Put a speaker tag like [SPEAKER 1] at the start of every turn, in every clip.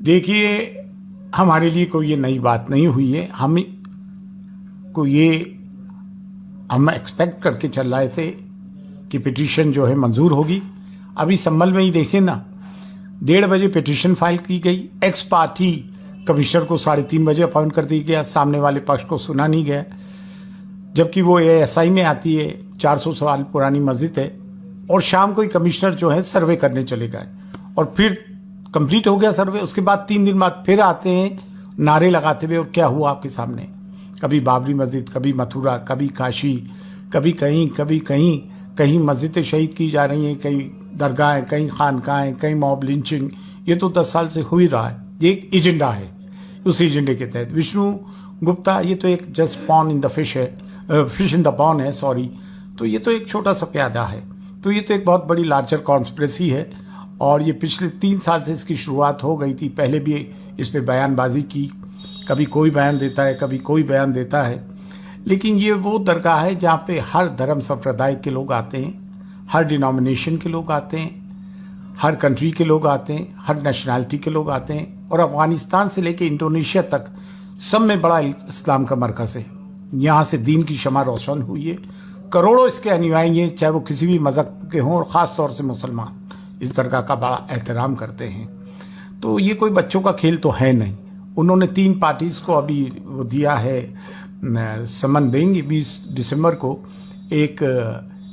[SPEAKER 1] देखिए, हमारे लिए कोई ये नई बात नहीं हुई है। हम एक्सपेक्ट करके चल रहे थे कि पिटीशन जो है मंजूर होगी। अभी संभल में ही देखें ना, 1:30 बजे पिटीशन फाइल की गई। एक्स पार्टी कमिश्नर को 3:30 बजे अपॉइंट कर दिया गया। सामने वाले पक्ष को सुना नहीं गया, जबकि वो ASI में आती है। 400 साल पुरानी मस्जिद है। और शाम को ही कमिश्नर जो है सर्वे करने चले गए और फिर कंप्लीट हो गया सर्वे। उसके बाद 3 दिन बाद फिर आते हैं नारे लगाते हुए। और क्या हुआ आपके सामने? कभी बाबरी मस्जिद, कभी मथुरा, कभी काशी, कभी कहीं, कभी कहीं। कहीं मस्जिदें शहीद की जा रही हैं, कहीं दरगाहें, कहीं खानकाहें, कहीं मॉब लिंचिंग। ये तो 10 साल से हो ही रहा है। ये एक एजेंडा है। उस एजेंडे के तहत विष्णु गुप्ता, ये तो एक just pond in the fish है, फिश इन द पॉन है, सॉरी। तो ये तो एक छोटा सा प्यादा है। तो ये तो एक बहुत बड़ी लार्जर कॉन्स्पिरेसी है। और ये पिछले 3 साल से इसकी शुरुआत हो गई थी। पहले भी इस पर बयानबाजी की, कभी कोई बयान देता है, कभी कोई बयान देता है। लेकिन ये वो दरगाह है जहाँ पे हर धर्म संप्रदाय के लोग आते हैं, हर डिनोमिनेशन के लोग आते हैं, हर कंट्री के लोग आते हैं, हर नेशनैलिटी के लोग आते हैं। और अफ़गानिस्तान से लेके इंडोनेशिया तक सब में बड़ा इस्लाम का मरकज़ है। यहाँ से दीन की शमा रोशन हुई है। करोड़ों इसके अनुयायी हैं, चाहे वो किसी भी मज़हब के हों, और ख़ास तौर से मुसलमान इस दरगाह का बड़ा एहतराम करते हैं। तो ये कोई बच्चों का खेल तो है नहीं। उन्होंने 3 पार्टीज़ को अभी वो दिया है, समन देंगे 20 दिसंबर को। एक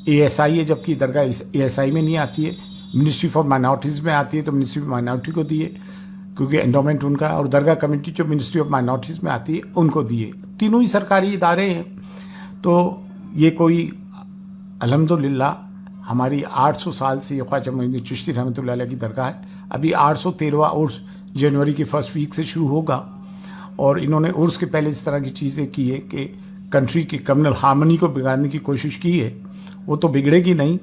[SPEAKER 1] ASI है, जबकि दरगाह ASI में नहीं आती है, मिनिस्ट्री फॉर माइनॉरिटीज़ में आती है। तो मिनिस्ट्री ऑफ माइनॉरिटी को दिए, क्योंकि एंडोमेंट उनका। और दरगाह कमेटी जो मिनिस्ट्री ऑफ माइनॉरिटीज़ में आती है, उनको दिए। तीनों ही सरकारी इदारे हैं। तो ये कोई अल्हम्दुलिल्लाह हमारी 800 साल से ये ख्वाजा मोइनुद्दीन चिश्ती रहमतुल्लाह अलैह की दरगाह है। अभी 813वां उर्स जनवरी की फर्स्ट वीक से शुरू होगा। और इन्होंने उर्स के पहले इस तरह की चीज़ें की है कि कंट्री की कम्युनल हार्मनी को बिगाड़ने की कोशिश की है। वो तो बिगड़ेगी नहीं,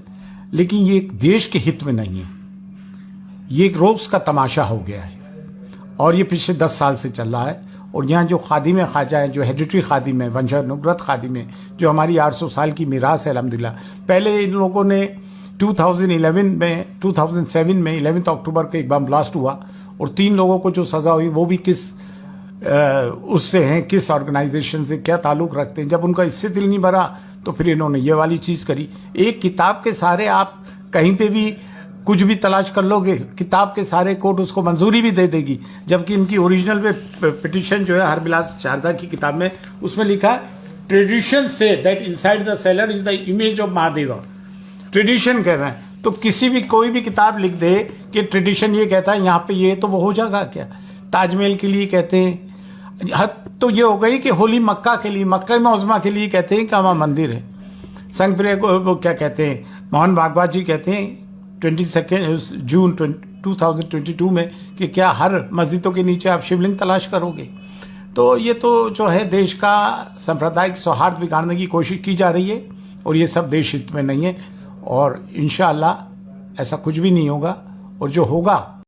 [SPEAKER 1] लेकिन ये एक देश के हित में नहीं है। ये एक रोज़ का तमाशा हो गया है। और ये पिछले 10 साल से चल रहा है। और यहाँ जो खादिम ख्वाजा है, जो हेरिडिटरी खादिम है, वंशानुगत खादिम है, जो हमारी 800 साल की मीरास है अल्हम्दुलिल्लाह। पहले इन लोगों ने 2007 में 11 अक्टूबर को एक बम ब्लास्ट हुआ और 3 लोगों को जो सज़ा हुई, वो भी किस उससे हैं, किस ऑर्गेनाइजेशन से क्या ताल्लुक़ रखते हैं। जब उनका इससे दिल नहीं भरा तो फिर इन्होंने ये वाली चीज़ करी। एक किताब के सहारे आप कहीं पे भी कुछ भी तलाश कर लोगे, किताब के सारे कोर्ट उसको मंजूरी भी दे देगी। जबकि इनकी ओरिजिनल में पिटीशन जो है हरबिलास शारदा की किताब में, उसमें लिखा है tradition say that inside the seller is the image of Mahadeva. Tradition कह रहा है, तो किसी भी कोई भी किताब लिख दे कि ट्रेडिशन ये कहता है यहाँ पे ये, तो वो हो जाएगा क्या? ताजमहल के लिए कहते हैं, हद तो ये हो गई कि होली मक्का के लिए, मक्का मौजमा के लिए कहते हैं कि वहाँ मंदिर है। संग प्रिय को वो क्या कहते हैं, मोहन भागवत जी कहते हैं 22 जून 2022 में कि क्या हर मस्जिदों के नीचे आप शिवलिंग तलाश करोगे? तो ये तो जो है देश का सांप्रदायिक सौहार्द बिगाड़ने की कोशिश की जा रही है। और ये सब देश हित में नहीं है। और इंशाअल्लाह ऐसा कुछ भी नहीं होगा। और जो होगा